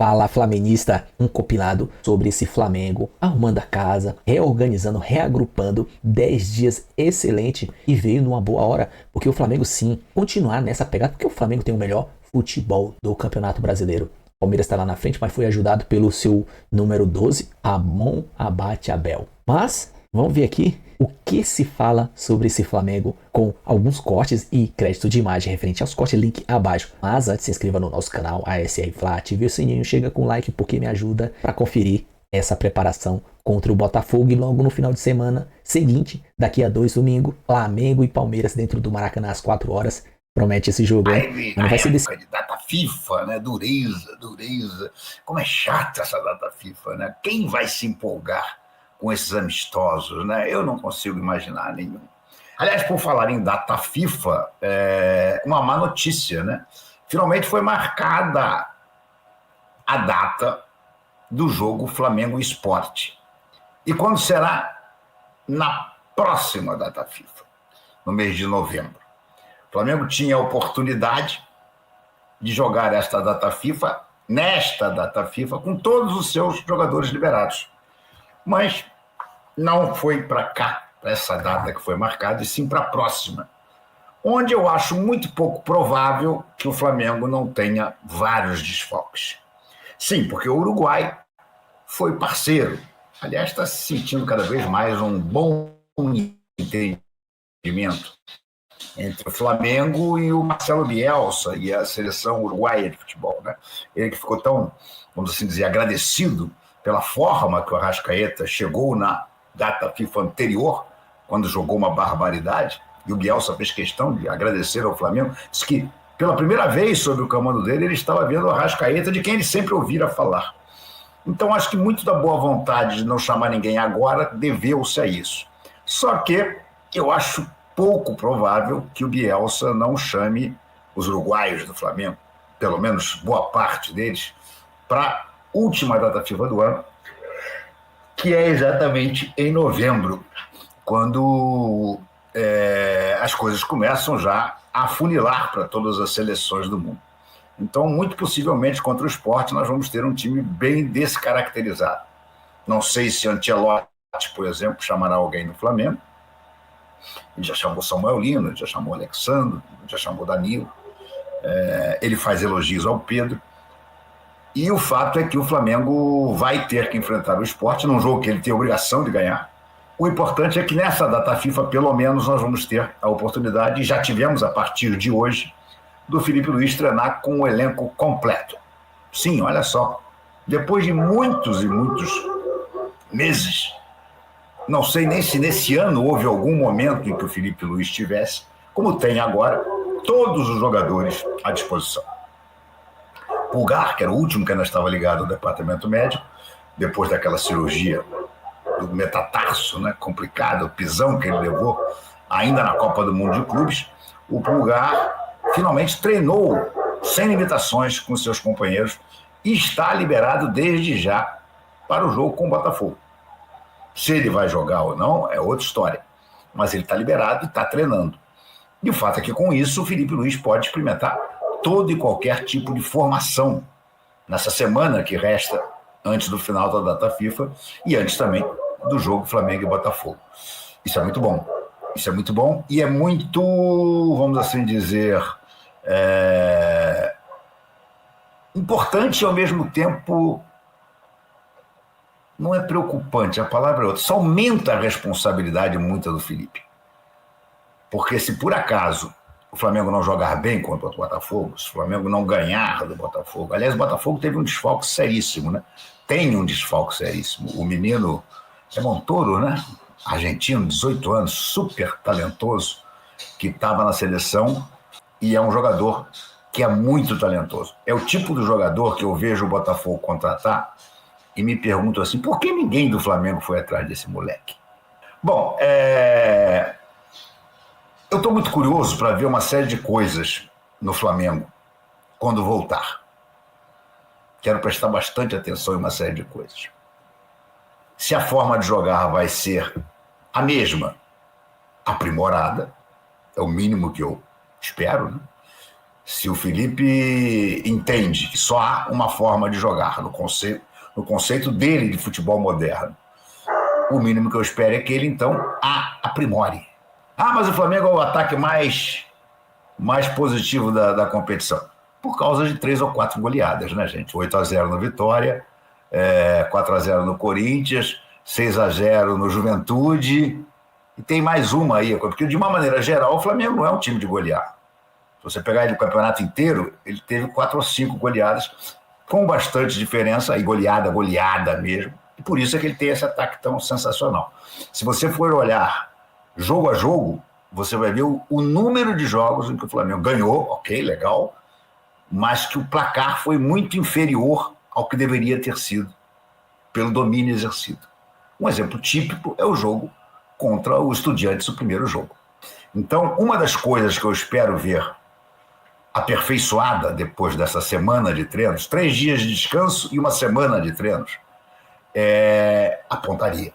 Fala Flamenguista, um compilado sobre esse Flamengo, arrumando a casa, reorganizando, reagrupando, 10 dias excelente e veio numa boa hora, porque o Flamengo sim, continuar nessa pegada, porque o Flamengo tem o melhor futebol do Campeonato Brasileiro. O Palmeiras está lá na frente, mas foi ajudado pelo seu número 12, Amon Abate Abel. Mas, vamos ver aqui o que se fala sobre esse Flamengo com alguns cortes e crédito de imagem referente aos cortes, link abaixo. Mas antes, se inscreva no nosso canal ASR Fla, ative o sininho, chega com like porque me ajuda para conferir essa preparação contra o Botafogo. E logo no final de semana seguinte, daqui a 2 domingos, Flamengo e Palmeiras dentro do Maracanã às 4 horas. Promete esse jogo, hein? Mas não vai ser desse... de data FIFA, né? Dureza. Como é chata essa data FIFA, né? Quem vai se empolgar com esses amistosos, né? Eu não consigo imaginar nenhum. Aliás, por falar em data FIFA, uma má notícia, né? Finalmente foi marcada a data do jogo Flamengo Sport. E quando será? Na próxima data FIFA, no mês de novembro. O Flamengo tinha a oportunidade de jogar esta data FIFA, nesta data FIFA, com todos os seus jogadores liberados. Mas não foi para cá, para essa data que foi marcada, e sim para a próxima, onde eu acho muito pouco provável que o Flamengo não tenha vários desfalques. Sim, porque o Uruguai foi parceiro. Aliás, está se sentindo cada vez mais um bom entendimento entre o Flamengo e o Marcelo Bielsa e a seleção uruguaia de futebol, né? Ele que ficou tão, vamos assim dizer, agradecido pela forma que o Arrascaeta chegou na data FIFA anterior, quando jogou uma barbaridade, e o Bielsa fez questão de agradecer ao Flamengo, disse que pela primeira vez sob o comando dele, ele estava vendo o Arrascaeta de quem ele sempre ouvira falar. Então acho que muito da boa vontade de não chamar ninguém agora deveu-se a isso. Só que eu acho pouco provável que o Bielsa não chame os uruguaios do Flamengo, pelo menos boa parte deles, para a última data FIFA do ano, que é exatamente em novembro, quando as coisas começam já a afunilar para todas as seleções do mundo. Então, muito possivelmente, contra o Sport, nós vamos ter um time bem descaracterizado. Não sei se Ancelotti, por exemplo, chamará alguém do Flamengo. Ele já chamou Samuel Lino, ele já chamou Alexandre, já chamou Danilo. Ele faz elogios ao Pedro. E o fato é que o Flamengo vai ter que enfrentar o Sport num jogo que ele tem a obrigação de ganhar. O importante é que nessa data FIFA, pelo menos, nós vamos ter a oportunidade, e já tivemos a partir de hoje, do Felipe Luiz treinar com o elenco completo. Sim, olha só, depois de muitos e muitos meses, não sei nem se nesse ano houve algum momento em que o Felipe Luiz tivesse, como tem agora, todos os jogadores à disposição. Pulgar, que era o último que ainda estava ligado ao departamento médico, depois daquela cirurgia do metatarso, né, complicado, o pisão que ele levou, ainda na Copa do Mundo de Clubes, o Pulgar finalmente treinou sem limitações com seus companheiros e está liberado desde já para o jogo com o Botafogo. Se ele vai jogar ou não é outra história, mas ele está liberado e está treinando. E o fato é que com isso o Felipe Luiz pode experimentar todo e qualquer tipo de formação nessa semana que resta antes do final da data FIFA e antes também do jogo Flamengo e Botafogo. Isso é muito bom. Isso é muito bom e é muito, vamos assim dizer, importante e ao mesmo tempo não é preocupante, a palavra é outra. Isso aumenta a responsabilidade muita do Felipe. Porque se por acaso o Flamengo não jogar bem contra o Botafogo, se o Flamengo não ganhar do Botafogo, aliás, o Botafogo teve um desfalque seríssimo, né? Tem um desfalque seríssimo. O menino é Montoro, né? Argentino, 18 anos, super talentoso, que estava na seleção e é um jogador que é muito talentoso. É o tipo do jogador que eu vejo o Botafogo contratar e me pergunto assim, por que ninguém do Flamengo foi atrás desse moleque? Bom, eu estou muito curioso para ver uma série de coisas no Flamengo quando voltar. Quero prestar bastante atenção em uma série de coisas. Se a forma de jogar vai ser a mesma, aprimorada, é o mínimo que eu espero, né? se o Felipe entende que só há uma forma de jogar no conceito dele de futebol moderno, o mínimo que eu espero é que ele, então, a aprimore. Mas o Flamengo é o ataque mais positivo da competição. Por causa de 3 ou 4 goleadas, né, gente? 8-0 no Vitória, 4-0 no Corinthians, 6-0 no Juventude, e tem mais uma aí, porque de uma maneira geral o Flamengo não é um time de golear. Se você pegar ele no campeonato inteiro, ele teve 4 ou 5 goleadas, com bastante diferença, e goleada mesmo, e por isso é que ele tem esse ataque tão sensacional. Se você for olhar jogo a jogo, você vai ver o número de jogos em que o Flamengo ganhou, ok, legal, mas que o placar foi muito inferior ao que deveria ter sido, pelo domínio exercido. Um exemplo típico é o jogo contra o Estudiantes, o primeiro jogo. Então, uma das coisas que eu espero ver aperfeiçoada depois dessa semana de treinos, 3 dias de descanso e uma semana de treinos, é a pontaria,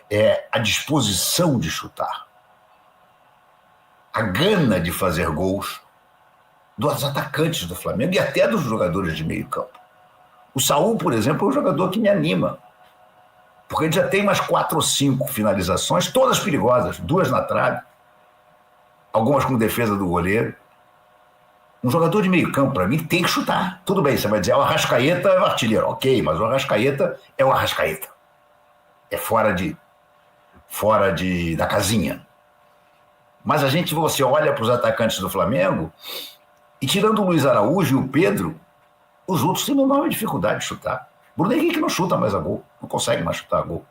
é a disposição de chutar, a gana de fazer gols dos atacantes do Flamengo e até dos jogadores de meio campo. O Saúl, por exemplo, é um jogador que me anima, porque ele já tem umas 4 ou 5 finalizações, todas perigosas, 2 na trave, algumas com defesa do goleiro. Um jogador de meio campo, para mim, tem que chutar. Tudo bem, você vai dizer, o Arrascaeta é o artilheiro. Ok, mas o Arrascaeta é o Arrascaeta. É fora da casinha. Mas você olha para os atacantes do Flamengo, e tirando o Luiz Araújo e o Pedro, os outros têm uma enorme dificuldade de chutar. Bruno Henrique não chuta mais a gol, não consegue mais chutar a gol.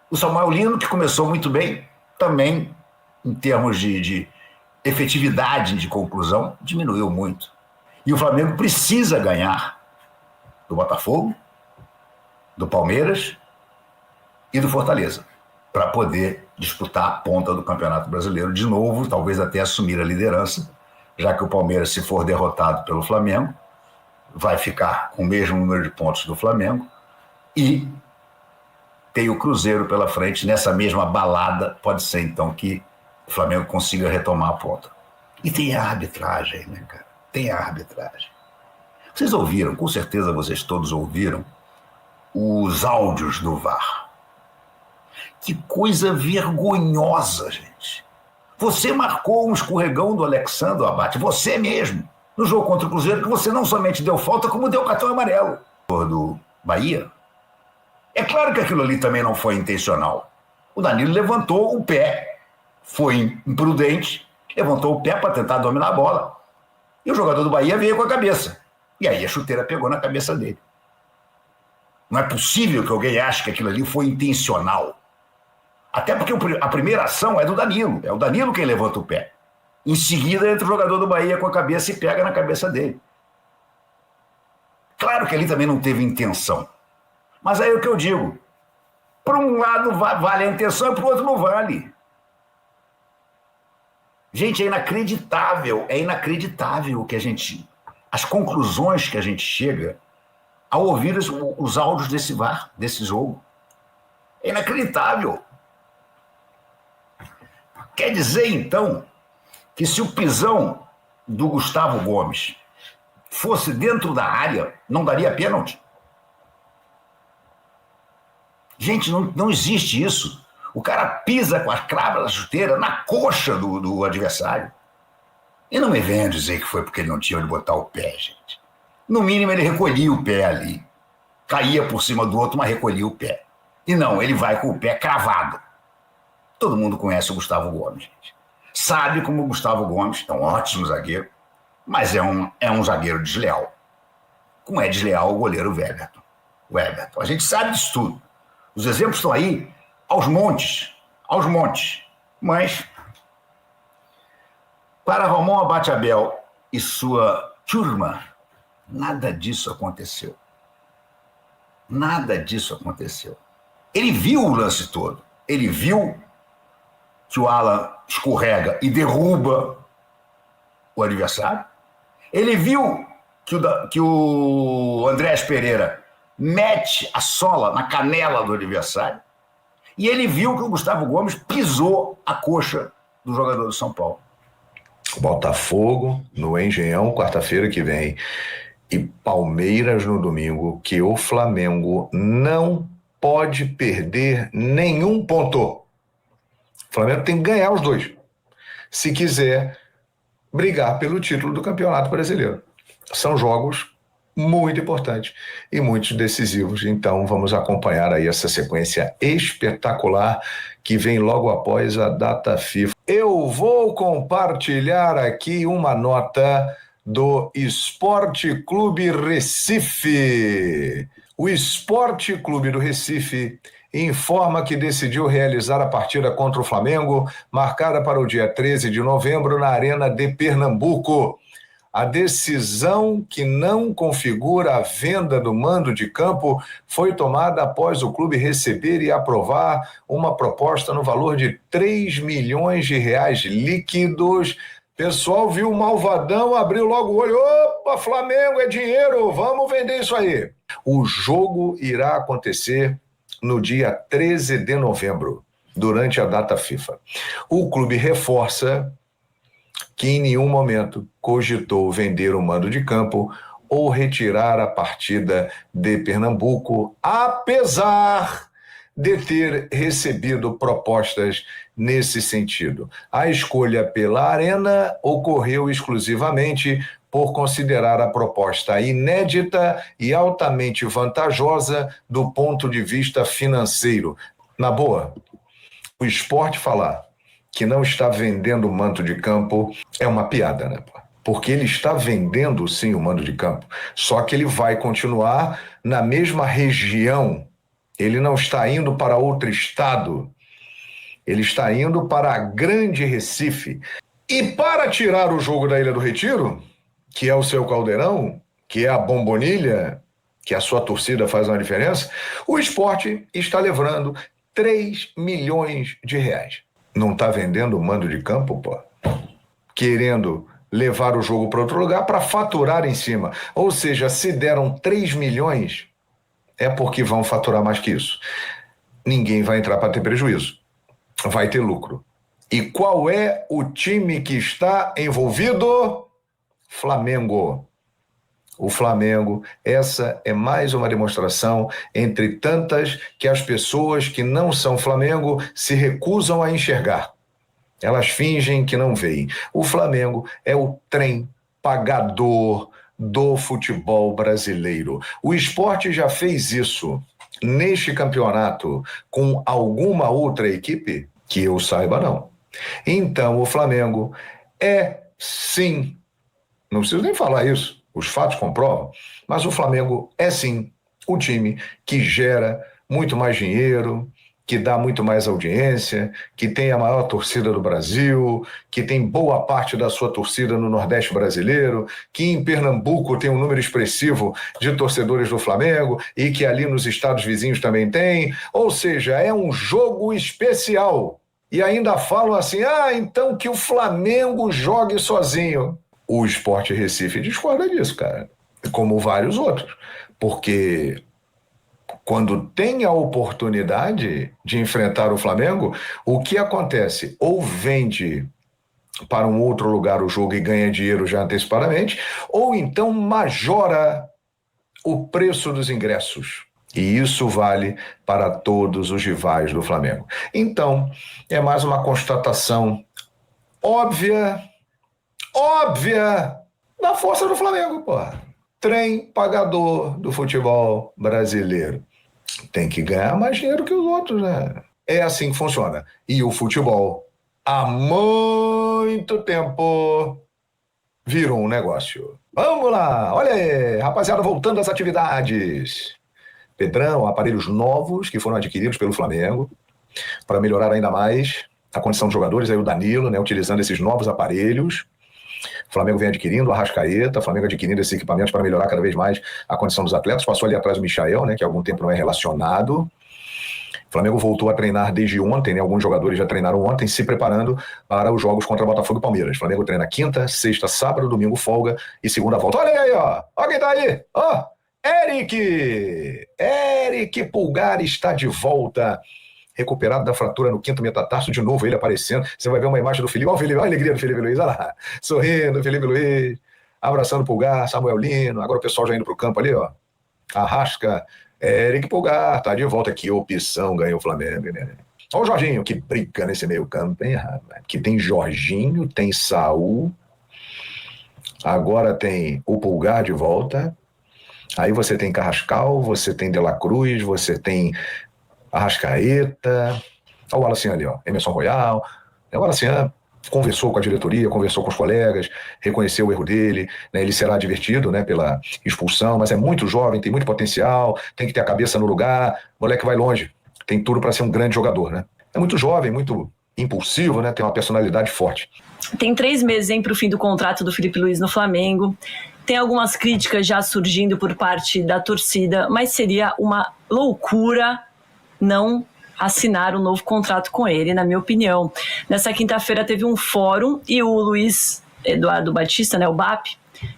O Samuel Lino, que começou muito bem, também, em termos de efetividade de conclusão, diminuiu muito. E o Flamengo precisa ganhar do Botafogo, do Palmeiras e do Fortaleza, para poder disputar a ponta do Campeonato Brasileiro de novo, talvez até assumir a liderança, já que o Palmeiras, se for derrotado pelo Flamengo, vai ficar com o mesmo número de pontos do Flamengo, e tem o Cruzeiro pela frente. Nessa mesma balada, pode ser então que o Flamengo consiga retomar a ponta. E tem a arbitragem, né, cara? Tem a arbitragem. Vocês ouviram, com certeza vocês todos ouviram, os áudios do VAR. Que coisa vergonhosa, gente. Você marcou um escorregão do Alexandre Abate, você mesmo, no jogo contra o Cruzeiro, que você não somente deu falta, como deu cartão amarelo. Do Bahia. É claro que aquilo ali também não foi intencional. O Danilo levantou o pé, foi imprudente, levantou o pé para tentar dominar a bola. E o jogador do Bahia veio com a cabeça. E aí a chuteira pegou na cabeça dele. Não é possível que alguém ache que aquilo ali foi intencional. Até porque a primeira ação é do Danilo. É o Danilo quem levanta o pé. Em seguida entra o jogador do Bahia com a cabeça e pega na cabeça dele. Claro que ali também não teve intenção. Mas aí é o que eu digo. Por um lado vale a intenção e por outro não vale. Gente, é inacreditável que as conclusões que a gente chega ao ouvir os áudios desse VAR, desse jogo. É inacreditável. Quer dizer, então, que se o pisão do Gustavo Gomes fosse dentro da área, não daria pênalti? Gente, não existe isso. O cara pisa com a crava da chuteira na coxa do adversário. E não me venha dizer que foi porque ele não tinha onde botar o pé, gente. No mínimo, ele recolhia o pé ali. Caía por cima do outro, mas recolhia o pé. E não, ele vai com o pé cravado. Todo mundo conhece o Gustavo Gomes, gente. Sabe como o Gustavo Gomes é um ótimo zagueiro, mas é um zagueiro desleal. Como é desleal o goleiro Everton. O Everton. A gente sabe disso tudo. Os exemplos estão aí aos montes. Mas, para Ramon Abate Abel e sua turma, nada disso aconteceu. Nada disso aconteceu. Ele viu o lance todo. Ele viu que o Alan escorrega e derruba o adversário. Ele viu que o Andrés Pereira mete a sola na canela do adversário. E ele viu que o Gustavo Gomes pisou a coxa do jogador do São Paulo. Botafogo no Engenhão, quarta-feira que vem, e Palmeiras no domingo, que o Flamengo não pode perder nenhum ponto. O Flamengo tem que ganhar os dois, se quiser brigar pelo título do Campeonato Brasileiro. São jogos muito importantes e muito decisivos. Então vamos acompanhar aí essa sequência espetacular que vem logo após a data FIFA. Eu vou compartilhar aqui uma nota do Esporte Clube Recife. O Esporte Clube do Recife informa que decidiu realizar a partida contra o Flamengo, marcada para o dia 13 de novembro na Arena de Pernambuco. A decisão que não configura a venda do mando de campo foi tomada após o clube receber e aprovar uma proposta no valor de 3 milhões de reais líquidos. Pessoal viu o malvadão, abriu logo o olho. Opa, Flamengo é dinheiro, vamos vender isso aí. O jogo irá acontecer no dia 13 de novembro, durante a data FIFA. O clube reforça que em nenhum momento cogitou vender o mando de campo ou retirar a partida de Pernambuco, apesar de ter recebido propostas nesse sentido. A escolha pela Arena ocorreu exclusivamente por considerar a proposta inédita e altamente vantajosa do ponto de vista financeiro. Na boa, o Sport falar que não está vendendo o mando de campo é uma piada, né? Porque ele está vendendo sim o mando de campo, só que ele vai continuar na mesma região. Ele não está indo para outro estado, ele está indo para a Grande Recife. E para tirar o jogo da Ilha do Retiro, que é o seu caldeirão, que é a Bombonilha, que a sua torcida faz uma diferença, o Sport está levando 3 milhões de reais. Não está vendendo o mando de campo, pô? Querendo levar o jogo para outro lugar para faturar em cima. Ou seja, se deram 3 milhões, é porque vão faturar mais que isso. Ninguém vai entrar para ter prejuízo. Vai ter lucro. E qual é o time que está envolvido? Flamengo. O Flamengo, essa é mais uma demonstração entre tantas que as pessoas que não são Flamengo se recusam a enxergar. Elas fingem que não veem. O Flamengo é o trem pagador do futebol brasileiro. O Sport já fez isso neste campeonato com alguma outra equipe? Que eu saiba, não. Então, o Flamengo é, sim, não preciso nem falar isso, os fatos comprovam, mas o Flamengo é sim um time que gera muito mais dinheiro, que dá muito mais audiência, que tem a maior torcida do Brasil, que tem boa parte da sua torcida no Nordeste brasileiro, que em Pernambuco tem um número expressivo de torcedores do Flamengo e que ali nos estados vizinhos também tem. Ou seja, é um jogo especial. E ainda falam assim, então que o Flamengo jogue sozinho. O Sport Recife discorda disso, cara, como vários outros, porque quando tem a oportunidade de enfrentar o Flamengo, o que acontece? Ou vende para um outro lugar o jogo e ganha dinheiro já antecipadamente, ou então majora o preço dos ingressos. E isso vale para todos os rivais do Flamengo. Então, é mais uma constatação óbvia da força do Flamengo, porra. Trem pagador do futebol brasileiro. Tem que ganhar mais dinheiro que os outros, né? É assim que funciona. E o futebol, há muito tempo, virou um negócio. Vamos lá! Olha aí, rapaziada, voltando às atividades. Pedrão, aparelhos novos que foram adquiridos pelo Flamengo para melhorar ainda mais a condição dos jogadores. Aí o Danilo, né, utilizando esses novos aparelhos. O Flamengo vem adquirindo, a Arrascaeta, o Flamengo adquirindo esses equipamentos para melhorar cada vez mais a condição dos atletas. Passou ali atrás o Michael, né, que há algum tempo não é relacionado. O Flamengo voltou a treinar desde ontem, né, alguns jogadores já treinaram ontem, se preparando para os jogos contra Botafogo e Palmeiras. O Flamengo treina quinta, sexta, sábado, domingo folga e segunda volta. Olha aí, ó quem tá aí, Eric Pulgar está de volta recuperado da fratura no quinto metatarso, de novo ele aparecendo. Você vai ver uma imagem do Felipe, olha a alegria do Felipe Luiz, olha lá, sorrindo, Felipe Luiz, abraçando o Pulgar, Samuel Lino, agora o pessoal já indo pro campo ali, ó, Arrasca, Eric Pulgar, tá de volta aqui, opção, ganhou o Flamengo, né? Olha o Jorginho, que briga nesse meio campo, hein, rapaz? Que tem Jorginho, tem Saul, agora tem o Pulgar de volta, aí você tem Carrascal, você tem De La Cruz, você tem Arrascaeta, olha o Wallace ali, ó, Emerson Royal, o Wallace conversou com a diretoria, conversou com os colegas, reconheceu o erro dele, né, ele será advertido, né, pela expulsão, mas é muito jovem, tem muito potencial, tem que ter a cabeça no lugar, o moleque vai longe, tem tudo para ser um grande jogador, né? É muito jovem, muito impulsivo, né, tem uma personalidade forte. Tem 3 meses para o fim do contrato do Felipe Luiz no Flamengo. Tem algumas críticas já surgindo por parte da torcida, mas seria uma loucura não assinar um novo contrato com ele, na minha opinião. Nessa quinta-feira teve um fórum e o Luiz Eduardo Batista, né, o BAP,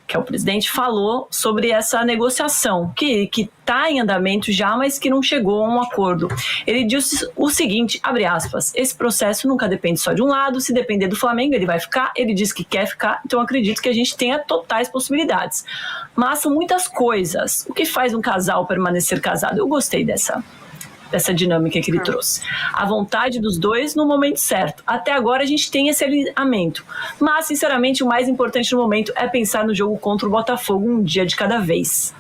que é o presidente, falou sobre essa negociação, que está em andamento já, mas que não chegou a um acordo. Ele disse o seguinte, abre aspas, esse processo nunca depende só de um lado, se depender do Flamengo ele vai ficar, ele diz que quer ficar, então acredito que a gente tenha totais possibilidades. Mas são muitas coisas. O que faz um casal permanecer casado? Eu gostei dessa dinâmica que ele trouxe. A vontade dos dois no momento certo. Até agora a gente tem esse alinhamento. Mas, sinceramente, o mais importante no momento é pensar no jogo contra o Botafogo um dia de cada vez.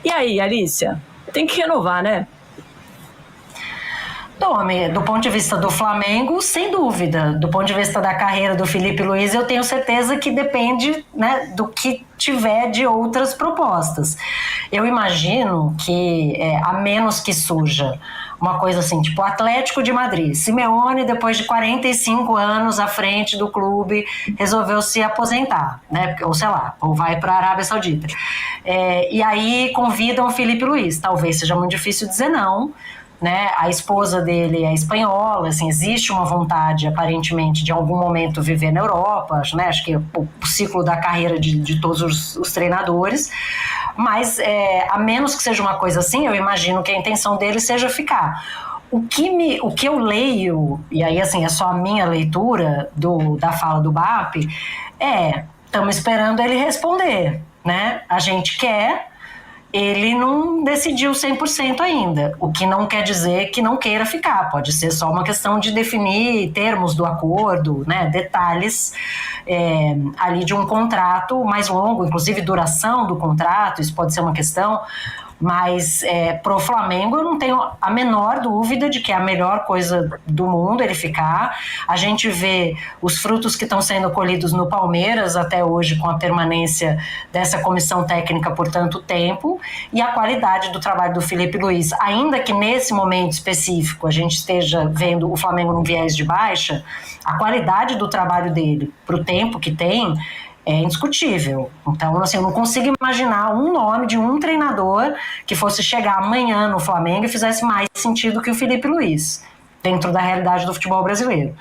E aí, Alicia? Tem que renovar, né? Tome, do ponto de vista do Flamengo, sem dúvida. Do ponto de vista da carreira do Felipe Luiz, eu tenho certeza que depende, né, do que tiver de outras propostas. Eu imagino que, a menos que surja uma coisa assim, tipo Atlético de Madrid, Simeone, depois de 45 anos à frente do clube, resolveu se aposentar, né? Ou sei lá, ou vai para a Arábia Saudita. E aí convidam o Felipe Luiz. Talvez seja muito difícil dizer não, né? A esposa dele é espanhola, assim, existe uma vontade aparentemente de em algum momento viver na Europa, né? Acho que é o ciclo da carreira de todos os treinadores, mas a menos que seja uma coisa assim, eu imagino que a intenção dele seja ficar. O que eu leio, e aí assim é só a minha leitura da fala do BAP, estamos esperando ele responder, né? A gente quer. Ele não decidiu 100% ainda, o que não quer dizer que não queira ficar, pode ser só uma questão de definir termos do acordo, né, detalhes ali de um contrato mais longo, inclusive duração do contrato, isso pode ser uma questão, mas pro Flamengo eu não tenho a menor dúvida de que é a melhor coisa do mundo ele ficar. A gente vê os frutos que estão sendo colhidos no Palmeiras até hoje com a permanência dessa comissão técnica por tanto tempo e a qualidade do trabalho do Felipe Luiz, ainda que nesse momento específico a gente esteja vendo o Flamengo num viés de baixa, a qualidade do trabalho dele pro tempo que tem é indiscutível. Então, assim, eu não consigo imaginar um nome de um treinador que fosse chegar amanhã no Flamengo e fizesse mais sentido que o Felipe Luiz, dentro da realidade do futebol brasileiro.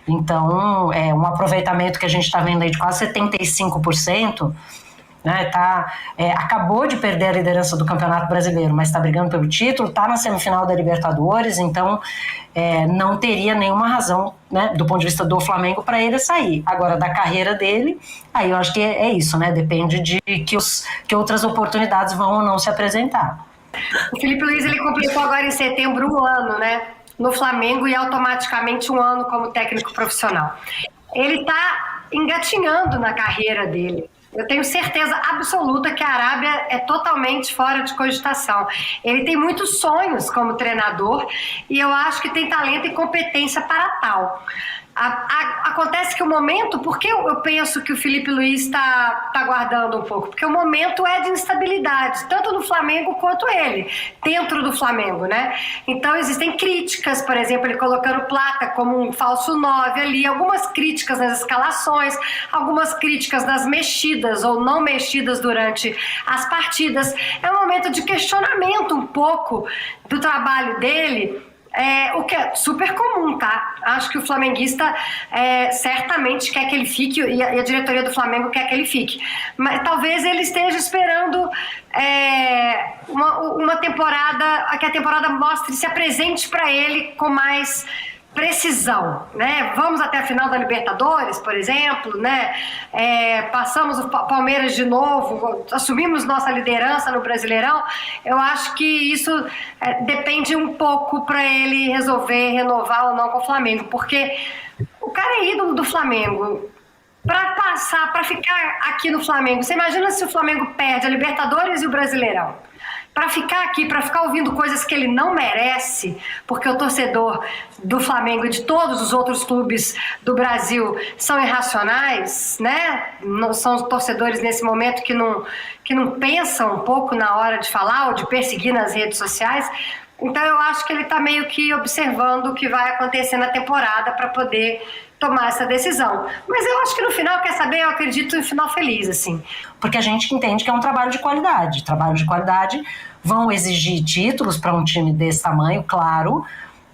Então, um aproveitamento que a gente está vendo aí de quase 75%, né, acabou de perder a liderança do Campeonato Brasileiro, mas está brigando pelo título, está na semifinal da Libertadores, então não teria nenhuma razão, né, do ponto de vista do Flamengo para ele sair. Agora, da carreira dele, aí eu acho que é isso, né, depende de que outras oportunidades vão ou não se apresentar. O Felipe Luiz, ele completou agora em setembro 1 ano, né, no Flamengo e automaticamente 1 ano como técnico profissional. Ele está engatinhando na carreira dele. Eu tenho certeza absoluta que a Arábia é totalmente fora de cogitação. Ele tem muitos sonhos como treinador e eu acho que tem talento e competência para tal. Acontece que o momento, por que eu penso que o Felipe Luiz está aguardando um pouco? Porque o momento é de instabilidade, tanto no Flamengo quanto ele, dentro do Flamengo, né? Então existem críticas, por exemplo, ele colocando Plata como um falso 9 ali, algumas críticas nas escalações, algumas críticas nas mexidas ou não mexidas durante as partidas. É um momento de questionamento um pouco do trabalho dele, o que é super comum, tá? Acho que o flamenguista certamente quer que ele fique, e a diretoria do Flamengo quer que ele fique. Mas talvez ele esteja esperando uma temporada, que a temporada se apresente para ele com mais precisão, né? Vamos até a final da Libertadores, por exemplo, né? Passamos o Palmeiras de novo, assumimos nossa liderança no Brasileirão. Eu acho que isso depende um pouco para ele resolver renovar ou não com o Flamengo, porque o cara é ídolo do Flamengo. Para ficar aqui no Flamengo, você imagina se o Flamengo perde a Libertadores e o Brasileirão? Para ficar aqui, para ficar ouvindo coisas que ele não merece, porque o torcedor do Flamengo e de todos os outros clubes do Brasil são irracionais, né? Não são torcedores nesse momento que não pensam um pouco na hora de falar ou de perseguir nas redes sociais. Então eu acho que ele está meio que observando o que vai acontecer na temporada para poder tomar essa decisão. Mas eu acho que no final, quer saber, eu acredito em final feliz, assim. Porque a gente entende que é um trabalho de qualidade. Trabalho de qualidade vão exigir títulos para um time desse tamanho, claro,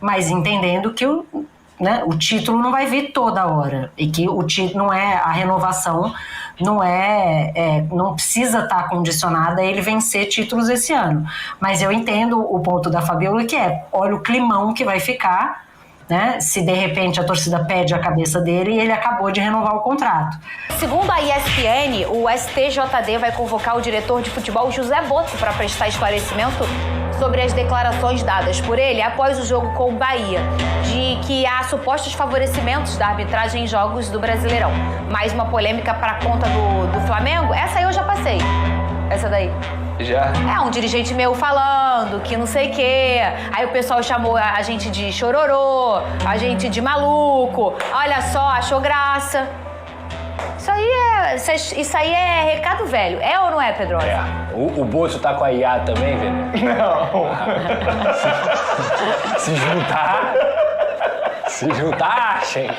mas entendendo que o título não vai vir toda hora e que o título não é a renovação, não precisa estar condicionada a ele vencer títulos esse ano. Mas eu entendo o ponto da Fabiola, que olha o climão que vai ficar, né, se de repente a torcida pede a cabeça dele e ele acabou de renovar o contrato. Segundo a ESPN, o STJD vai convocar o diretor de futebol José Botto para prestar esclarecimento sobre as declarações dadas por ele após o jogo com o Bahia, de que há supostos favorecimentos da arbitragem em jogos do Brasileirão. Mais uma polêmica para a conta do Flamengo? Essa aí eu já passei. Essa daí. Já? Um dirigente meu falando que não sei o quê. Aí o pessoal chamou a gente de chororô, a gente de maluco. Olha só, achou graça. Isso aí é recado velho. É ou não é, Pedrosa? O Boto tá com a IA também, velho? Não. Se juntar, achem.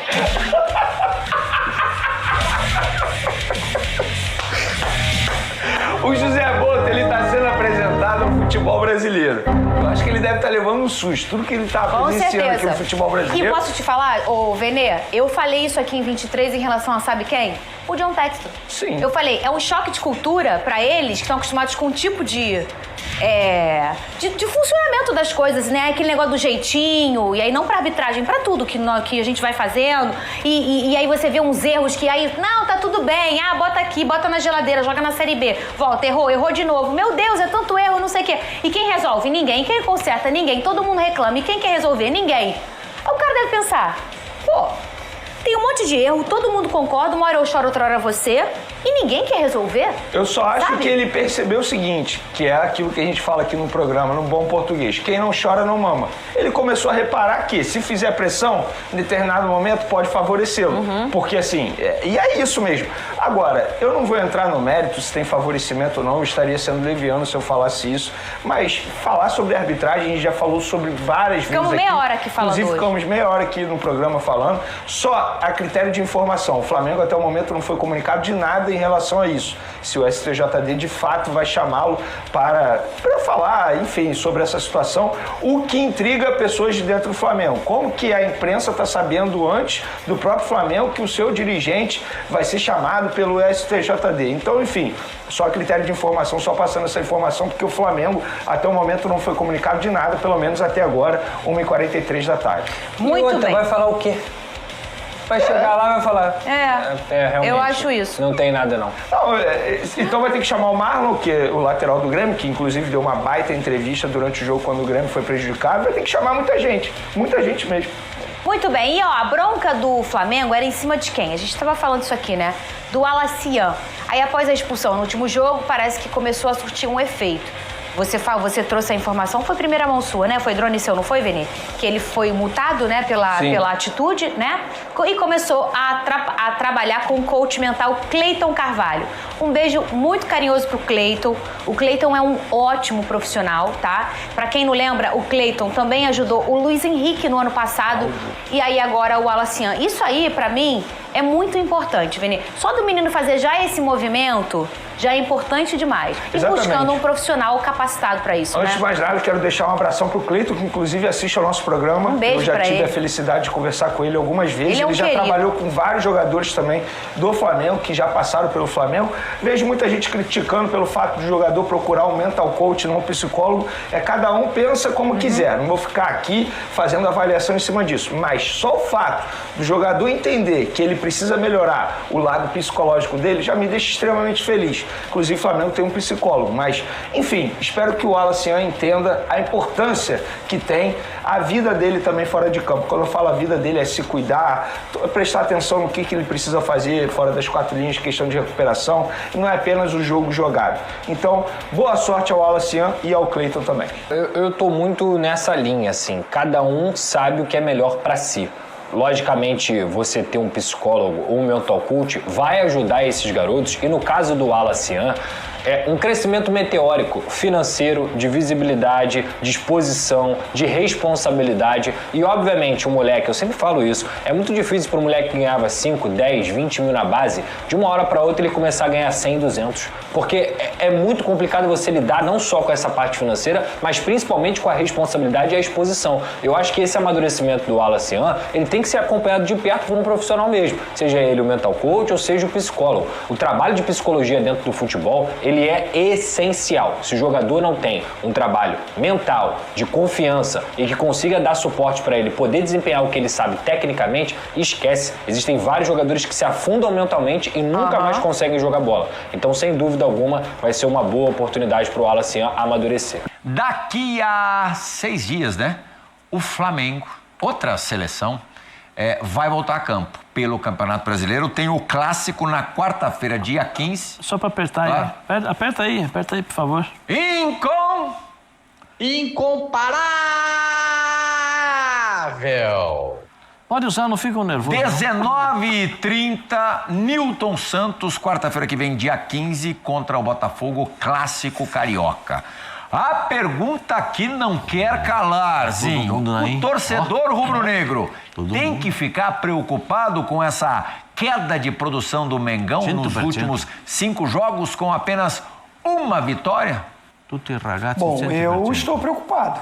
O José Botto, ele tá sendo apresentado no futebol brasileiro. Eu acho que ele deve estar levando um susto. Tudo que ele tá presenciando aqui no futebol brasileiro. E posso te falar, Venê, eu falei isso aqui em 23 em relação a sabe quem? O John Textor. Sim. Eu falei, é um choque de cultura pra eles que estão acostumados com um tipo de funcionamento das coisas, né? Aquele negócio do jeitinho, e aí não pra arbitragem, pra tudo que a gente vai fazendo. E aí você vê uns erros que aí, não, tá tudo bem, bota aqui, bota na geladeira, joga na Série B, volta, errou de novo. Meu Deus, é tanto erro, não sei o quê. E quem resolve? Ninguém. Quem conserta? Ninguém. Todo mundo reclama. E quem quer resolver? Ninguém. Aí o cara deve pensar, tem um monte de erro, todo mundo concorda, uma hora eu choro, outra hora você, e ninguém quer resolver. Eu só acho que ele percebeu o seguinte, que é aquilo que a gente fala aqui no programa, no bom português, quem não chora não mama. Ele começou a reparar que se fizer pressão, em determinado momento pode favorecê-lo. Porque assim, e é isso mesmo. Agora, eu não vou entrar no mérito se tem favorecimento ou não, eu estaria sendo leviano se eu falasse isso, mas falar sobre arbitragem, a gente já falou sobre várias vezes aqui. Ficamos meia hora aqui falando. Inclusive, ficamos meia hora aqui no programa falando, só a critério de informação. O Flamengo até o momento não foi comunicado de nada em relação a isso. Se o STJD de fato vai chamá-lo para falar, enfim, sobre essa situação, o que intriga pessoas de dentro do Flamengo. Como que a imprensa está sabendo antes do próprio Flamengo que o seu dirigente vai ser chamado pelo STJD? Então, enfim, só a critério de informação, só passando essa informação, porque o Flamengo até o momento não foi comunicado de nada, pelo menos até agora, 1h43 da tarde. Muito bem. Vai falar o quê? Vai chegar lá e vai falar. Realmente, eu acho isso. Não tem nada, não. Então vai ter que chamar o Marlon, que é o lateral do Grêmio, que inclusive deu uma baita entrevista durante o jogo quando o Grêmio foi prejudicado. Vai ter que chamar muita gente mesmo. Muito bem, e a bronca do Flamengo era em cima de quem? A gente estava falando isso aqui, né? Do Alacian. Aí após a expulsão no último jogo, parece que começou a surtir um efeito. Você trouxe a informação, foi primeira mão sua, né? Foi drone seu, não foi, Vene? Que ele foi multado, né? Pela atitude, né? E começou a trabalhar com o coach mental Cleiton Carvalho. Um beijo muito carinhoso pro Cleiton. O Cleiton é um ótimo profissional, tá? Pra quem não lembra, o Cleiton também ajudou o Luiz Henrique no ano passado. E aí agora o Alacian. Isso aí, pra mim, é muito importante, Vini. Só do menino fazer já esse movimento já é importante demais. E Exatamente. buscando um profissional capacitado pra isso, Antes né? de mais nada, eu quero deixar um abração pro Cleiton, que inclusive assiste ao nosso programa. Um beijo Eu já pra tive ele. a felicidade de conversar com ele algumas vezes. Ele é um já querido. trabalhou com vários jogadores também do Flamengo, que já passaram pelo Flamengo. Vejo muita gente criticando pelo fato do jogador procurar um mental coach, não um psicólogo. Cada um pensa como quiser. Não vou ficar aqui fazendo avaliação em cima disso. Mas só o fato do jogador entender que ele precisa melhorar o lado psicológico dele já me deixa extremamente feliz. Inclusive, o Flamengo tem um psicólogo. Mas, enfim, espero que o Alacian entenda a importância que tem a vida dele também fora de campo. Quando eu falo a vida dele é se cuidar, prestar atenção no que ele precisa fazer fora das quatro linhas, questão de recuperação, e não é apenas o jogo jogado. Então, boa sorte ao Alacian e ao Cleiton também. Eu tô muito nessa linha, assim, cada um sabe o que é melhor para si. Logicamente, você ter um psicólogo ou um mental coach vai ajudar esses garotos, e no caso do Alacian, é um crescimento meteórico financeiro, de visibilidade, de exposição, de responsabilidade. E, obviamente, o moleque, eu sempre falo isso, é muito difícil para um moleque que ganhava 5, 10, 20 mil na base, de uma hora para outra ele começar a ganhar 100, 200. Porque é muito complicado você lidar não só com essa parte financeira, mas principalmente com a responsabilidade e a exposição. Eu acho que esse amadurecimento do Alacian, ele tem que ser acompanhado de perto por um profissional mesmo, seja ele o mental coach ou seja o psicólogo. O trabalho de psicologia dentro do futebol, ele é essencial. Se o jogador não tem um trabalho mental, de confiança e que consiga dar suporte para ele poder desempenhar o que ele sabe tecnicamente, esquece. Existem vários jogadores que se afundam mentalmente e nunca mais conseguem jogar bola. Então, sem dúvida alguma, vai ser uma boa oportunidade para o Alacian amadurecer. Daqui a 6 dias, né? O Flamengo, outra seleção, vai voltar a campo pelo Campeonato Brasileiro. Tem o clássico na quarta-feira, dia 15. Só para apertar aí. Aperta aí, por favor. Incomparável! Pode usar, não fica nervoso. 19h30, Newton Santos, quarta-feira que vem, dia 15, contra o Botafogo, clássico carioca. A pergunta que não quer calar, Zinho. O torcedor rubro-negro tem que ficar preocupado com essa queda de produção do Mengão nos últimos 5 jogos com apenas uma vitória? Bom, eu estou preocupado.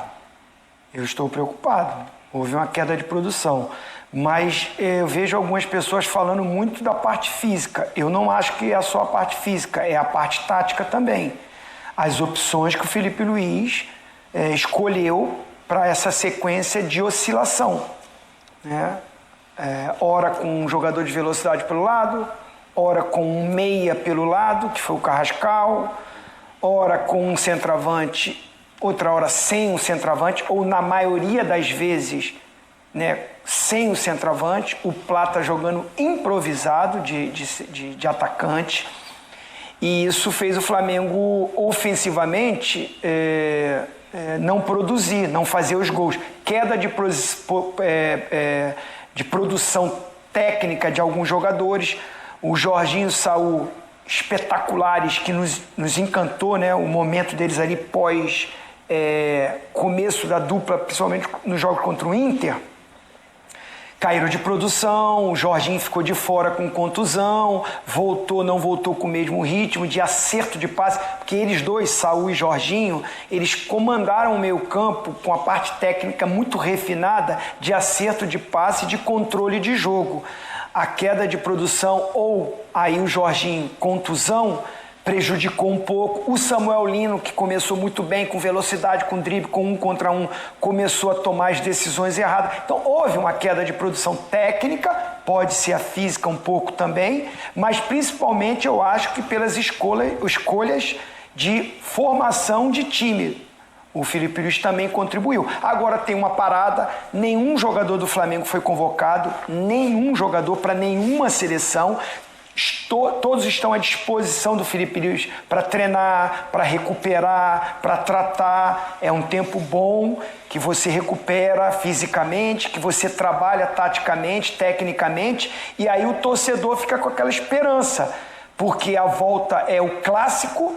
Houve uma queda de produção. Mas eu vejo algumas pessoas falando muito da parte física. Eu não acho que é só a parte física, é a parte tática também. As opções que o Felipe Luiz escolheu para essa sequência de oscilação, né? Ora com um jogador de velocidade pelo lado, ora com um meia pelo lado, que foi o Carrascal, ora com um centroavante, outra hora sem um centroavante, ou na maioria das vezes, né, sem o centroavante, o Plata jogando improvisado de atacante. E isso fez o Flamengo ofensivamente não produzir, não fazer os gols. Queda de produção técnica de alguns jogadores. O Jorginho e o Saul, espetaculares, que nos encantou, né? O momento deles ali pós começo da dupla, principalmente no jogo contra o Inter. Caíram de produção, o Jorginho ficou de fora com contusão, não voltou com o mesmo ritmo de acerto de passe, porque eles dois, Saul e Jorginho, eles comandaram o meio-campo com a parte técnica muito refinada de acerto de passe e de controle de jogo. A queda de produção ou aí o Jorginho, contusão, prejudicou um pouco. O Samuel Lino, que começou muito bem, com velocidade, com drible, com 1 contra 1, começou a tomar as decisões erradas. Então houve uma queda de produção técnica, pode ser a física um pouco também, mas principalmente eu acho que pelas escolhas de formação de time. O Felipe Luiz também contribuiu. Agora tem uma parada, nenhum jogador do Flamengo foi convocado, nenhum jogador para nenhuma seleção. Todos estão à disposição do Felipe Luiz para treinar, para recuperar, para tratar. É um tempo bom que você recupera fisicamente, que você trabalha taticamente, tecnicamente, e aí o torcedor fica com aquela esperança. porque a volta é o clássico,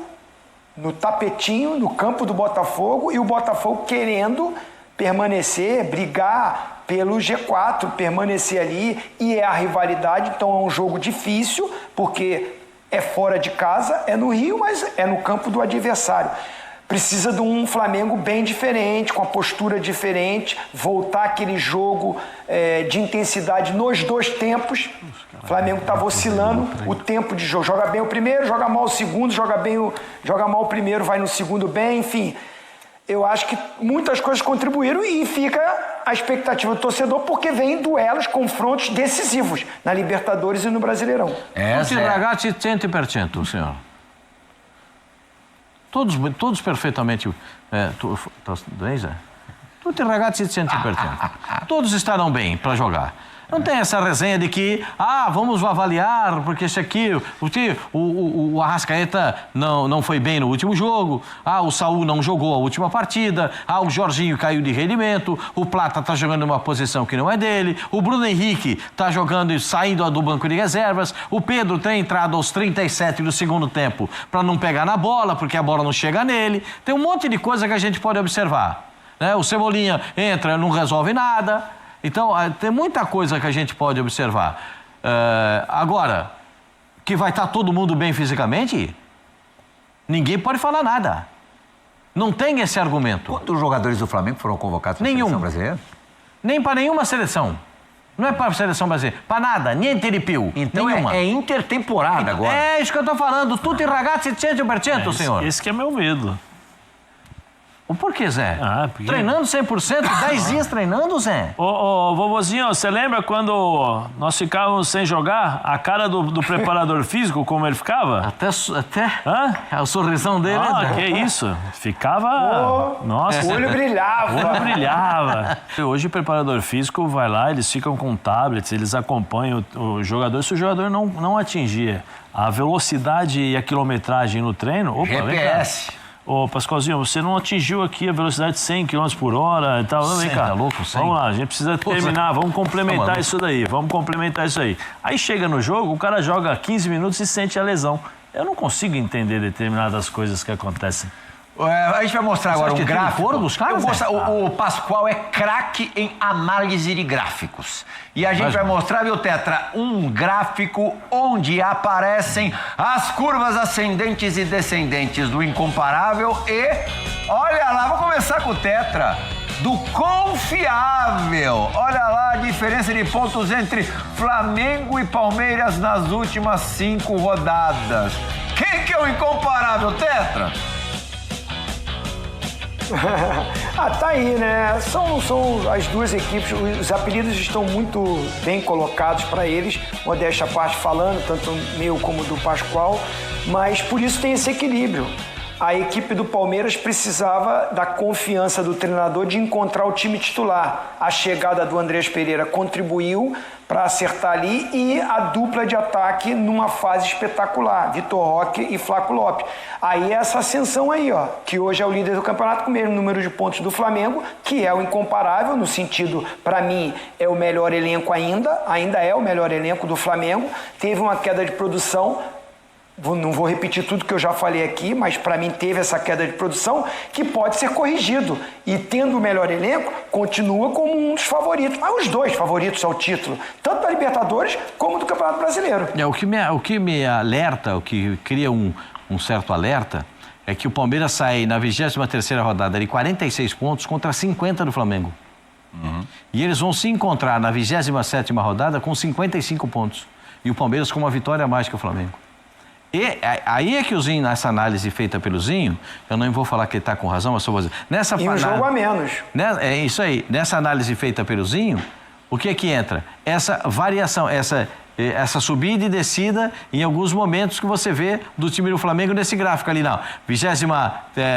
no tapetinho, no campo do Botafogo, e o Botafogo querendo permanecer, brigar pelo G4, permanecer ali, e é a rivalidade, então é um jogo difícil, porque é fora de casa, é no Rio, mas é no campo do adversário. Precisa de um Flamengo bem diferente, com a postura diferente, voltar aquele jogo de intensidade nos dois tempos. O Flamengo estava oscilando o tempo de jogo. Joga bem o primeiro, joga mal o segundo, joga mal o primeiro, vai no segundo bem, enfim. Eu acho que muitas coisas contribuíram e fica a expectativa do torcedor, porque vem duelos, confrontos decisivos na Libertadores e no Brasileirão. Tutti ragazzi 100%, senhor. Todos perfeitamente. Bem, Zé? Tutti ragazzi 100%. Todos estarão bem para jogar. Não tem essa resenha de que, vamos avaliar, porque esse aqui, o Arrascaeta não foi bem no último jogo, o Saúl não jogou a última partida, o Jorginho caiu de rendimento, o Plata está jogando numa posição que não é dele, o Bruno Henrique está jogando e saindo do banco de reservas, o Pedro tem entrado aos 37 do segundo tempo para não pegar na bola, porque a bola não chega nele. Tem um monte de coisa que a gente pode observar, né? O Cebolinha entra, não resolve nada. Então, tem muita coisa que a gente pode observar. Agora, que vai estar todo mundo bem fisicamente, ninguém pode falar nada. Não tem esse argumento. Quantos jogadores do Flamengo foram convocados para a seleção brasileira? Nem para nenhuma seleção. Não é para a seleção brasileira. Para nada, niente di più. Então nenhuma. É intertemporada agora. É isso que eu estou falando. Tutti ragazzi 100%, senhor. Esse que é meu medo. Por que, Zé? Porque... Treinando 100%, 10 dias treinando, Zé? Ô, vovozinho, você lembra quando nós ficávamos sem jogar? A cara do preparador físico, como ele ficava? Até o sorrisão dele. Que isso? Ficava... Nossa. O olho brilhava. O olho brilhava. Hoje o preparador físico vai lá, eles ficam com tablets, eles acompanham o jogador. Se o jogador não atingir a velocidade e a quilometragem no treino... GPS. Ô, Pascoalzinho, você não atingiu aqui a velocidade de 100 km por hora e tal. Vem cá. Tá louco, 100? Vamos lá, a gente precisa terminar, vamos complementar isso daí. Vamos complementar isso aí. Aí chega no jogo, o cara joga 15 minutos e sente a lesão. Eu não consigo entender determinadas coisas que acontecem. A gente vai mostrar agora um gráfico. Dos caras, o Pascoal é craque em análise de gráficos. E a gente vai mostrar, viu, Tetra, um gráfico onde aparecem as curvas ascendentes e descendentes do incomparável e, olha lá, vou começar com o Tetra, do confiável. Olha lá a diferença de pontos entre Flamengo e Palmeiras nas últimas 5 rodadas. Quem que é o incomparável, Tetra? Tá aí, né? São as duas equipes, os apelidos estão muito bem colocados para eles, modéstia à parte falando, tanto meu como do Pascoal, mas por isso tem esse equilíbrio. A equipe do Palmeiras precisava da confiança do treinador de encontrar o time titular. A chegada do Andrés Pereira contribuiu para acertar ali e a dupla de ataque numa fase espetacular, Vitor Roque e Flaco Lopes. Aí essa ascensão aí, ó, que hoje é o líder do campeonato com o mesmo número de pontos do Flamengo, que é o incomparável, no sentido, para mim, é o melhor elenco ainda é o melhor elenco do Flamengo. Teve uma queda de produção, não vou repetir tudo que eu já falei aqui, mas para mim teve essa queda de produção que pode ser corrigido. E tendo o melhor elenco, continua como um dos favoritos. Os dois favoritos ao título, tanto da Libertadores como do Campeonato Brasileiro. O que me alerta, o que cria um certo alerta, é que o Palmeiras sai na 23ª rodada de 46 pontos contra 50 do Flamengo. E eles vão se encontrar na 27ª rodada com 55 pontos. E o Palmeiras com uma vitória a mais que o Flamengo. E aí é que o Zinho, nessa análise feita pelo Zinho, eu não vou falar que ele está com razão, mas só vou dizer. E um jogo a menos. É isso aí. Nessa análise feita pelo Zinho, o que é que entra? Essa variação, essa subida e descida em alguns momentos que você vê do time do Flamengo nesse gráfico ali, não. 25ª,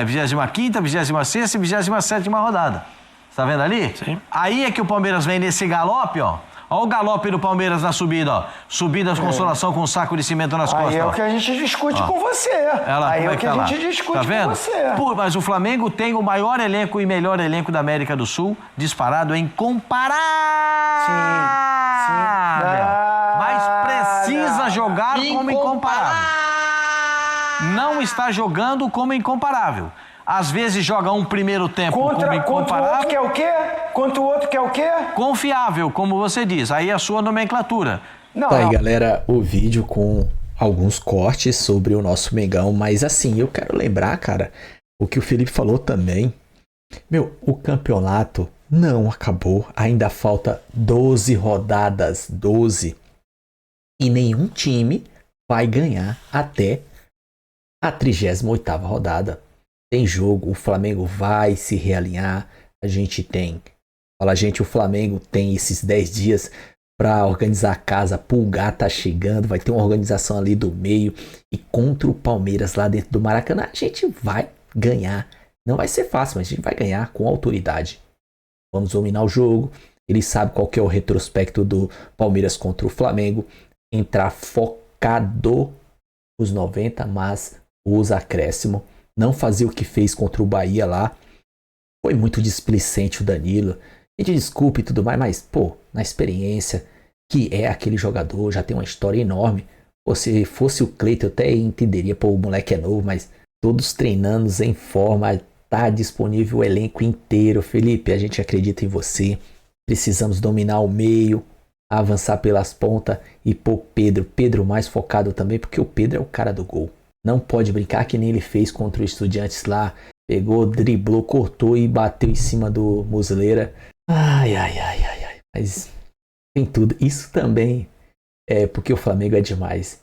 26ª e 27ª rodada. Está vendo ali? Sim. Aí é que o Palmeiras vem nesse galope, ó. Olha o galope do Palmeiras na subida, ó. Subida de consolação com um saco de cimento nas costas. Aí é o que a gente discute com você. Aí é o que a gente discute com você. Mas o Flamengo tem o maior elenco e melhor elenco da América do Sul, disparado em comparável. Sim. Mais precisa jogar como incomparável. Não está jogando como incomparável. Às vezes joga um primeiro tempo como incomparável. Contra o outro que é o quê? Contra o outro que é o quê? Confiável, como você diz. Aí a sua nomenclatura. Tá aí, galera, o vídeo com alguns cortes sobre o nosso Mengão. Mas assim, eu quero lembrar, cara, o que o Felipe falou também. Meu, o campeonato não acabou. Ainda falta 12 rodadas. 12. E nenhum time vai ganhar até a 38ª rodada. Tem jogo, o Flamengo vai se realinhar. O Flamengo tem esses 10 dias para organizar a casa. Pulgar tá chegando, vai ter uma organização ali do meio. E contra o Palmeiras lá dentro do Maracanã, a gente vai ganhar. Não vai ser fácil, mas a gente vai ganhar com autoridade. Vamos dominar o jogo. Ele sabe qual que é o retrospecto do Palmeiras contra o Flamengo. Entrar focado os 90, mas os acréscimos. Não fazer o que fez contra o Bahia lá. Foi muito displicente o Danilo. A gente desculpa e tudo mais, mas, pô, na experiência, que é aquele jogador, já tem uma história enorme. Pô, se fosse o Cleiton, eu até entenderia, pô, o moleque é novo, mas todos treinando em forma, tá disponível o elenco inteiro. Felipe, a gente acredita em você. Precisamos dominar o meio, avançar pelas pontas e pôr Pedro mais focado também, porque o Pedro é o cara do gol. Não pode brincar que nem ele fez contra o Estudiantes lá. Pegou, driblou, cortou e bateu em cima do Muslera. Ai. Mas tem tudo. Isso também é porque o Flamengo é demais.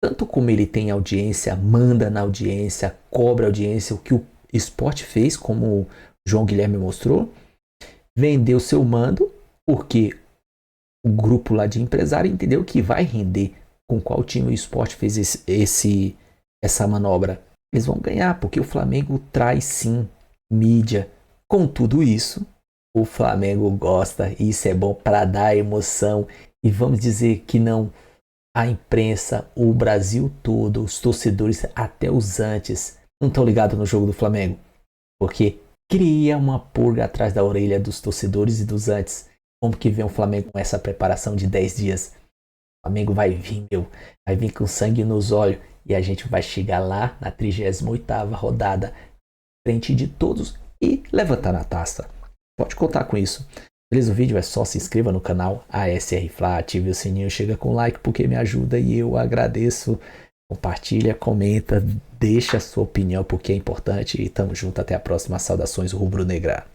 Tanto como ele tem audiência, manda na audiência, cobra audiência. O que o Sport fez, como o João Guilherme mostrou, vendeu seu mando, porque o grupo lá de empresário entendeu que vai render. Com qual time o Sport fez essa manobra? Eles vão ganhar, porque o Flamengo traz sim mídia. Com tudo isso, o Flamengo gosta, e isso é bom para dar emoção. E vamos dizer que não, a imprensa, o Brasil todo, os torcedores, até os antes, não estão ligados no jogo do Flamengo, porque cria uma pulga atrás da orelha dos torcedores e dos antes. Como que vem o Flamengo com essa preparação de 10 dias? O Flamengo vai vir, vai vir com sangue nos olhos. E a gente vai chegar lá na 38ª rodada, frente de todos e levantar a taça. Pode contar com isso. Beleza? O vídeo é só se inscreva no canal ASR Fla, ative o sininho, chega com like porque me ajuda e eu agradeço. Compartilha, comenta, deixa a sua opinião porque é importante e tamo junto. Até a próxima. Saudações rubro-negra.